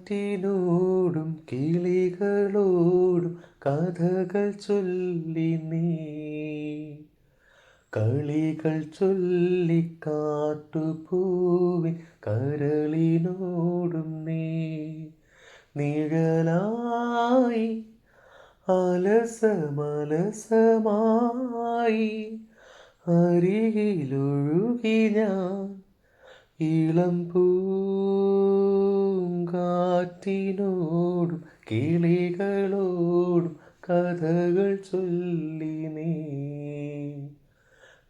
കാറ്റിനോടും കിളികളോടും കഥകൾ ചൊല്ലി നീ കളികൾ ചൊല്ലി കാട്ടുപൂവിൻ കരളിനോടും നീ നിഴലായി അലസമലസമായി അരികിലൊഴുകി ഞാൻ ഇളം പൂങ്കാറ്റിനോടും കിളികളോടും കഥകൾ ചൊല്ലി നീ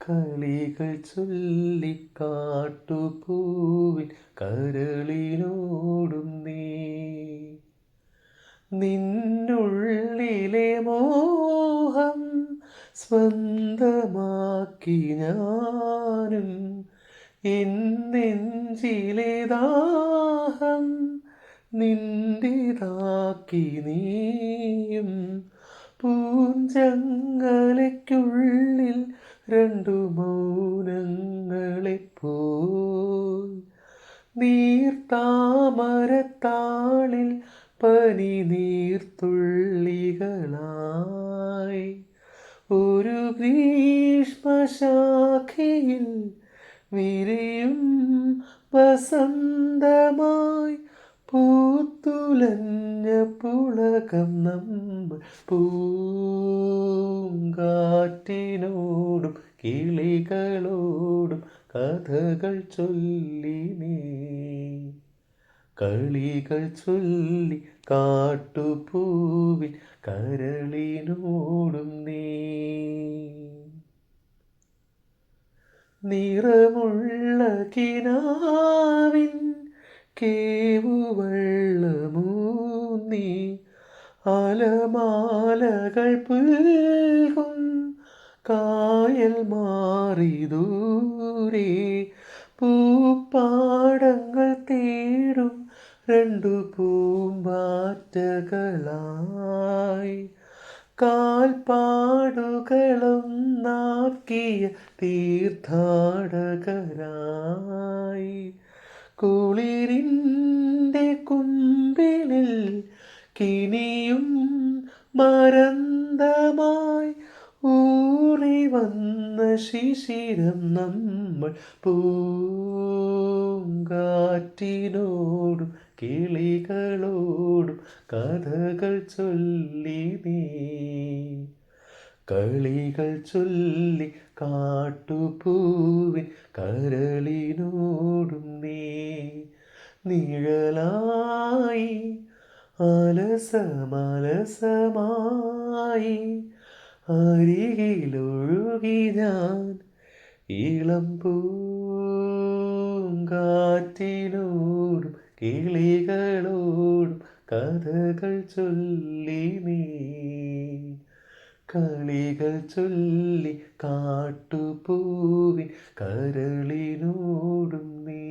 കളികൾ ചൊല്ലി കാട്ടുപൂവിൻ കരളിനോടും നീ നിന്നുള്ളിലെ മോഹം സ്വന്തമാക്കി ഞാനും എന്നെഞ്ചിലെ ദാഹം നിന്റേതാക്കി നീയും പൂഞ്ചങ്ങലയ്ക്കുള്ളിൽ രണ്ടു മൗനങ്ങളെപ്പോൽ നീർത്താമരത്താളിൽ പനി നീർത്തുള്ളികളായി ഒരു ഗ്രീഷ്മശാഖയിൽ വിരിയും വസന്തമായി പൂത്തുലഞ്ഞ പുളകം നമ്മൾ പൂങ്കാറ്റിനോടും കിളികളോടും കഥകൾ ചൊല്ലി നീ കളികൾ ചൊല്ലി കാട്ടുപൂവിൻ കരളിനോടും നീ നിറമുള്ള കിനാവിൻ കേവുവെള്ളമൂന്നി അലമാലകൾ പുൽകും കായൽ മാറി ദൂരെ പൂപ്പാടങ്ങൾ തേടും രണ്ടു പൂമ്പാറ്റകളായി കാൽപ്പാടുകളൊന്നാക്കിയ തീർത്ഥാടകരായി കുളിരിൻ്റെ കുമ്പിളിൽ കിനിയും മരന്തമായി ഊറി വന്ന ശിശിരം നമ്മൾ പൂങ്കാറ്റിനോടും കിളികളോടും കഥകൾ ചൊല്ലി നീ കളികൾ ചൊല്ലി കാട്ടുപൂവിൻ കരളിനോടും നീ നിഴലായി അലസമലസമായി അരികിലൊഴുകി ഞാൻ ഇളം പൂങ്കാറ്റിനോടും കിളികളോടും കഥകൾ ചൊല്ലി നീ കളികൾ ചൊല്ലി കാട്ടുപൂവിൻ കരളിനോടും നീ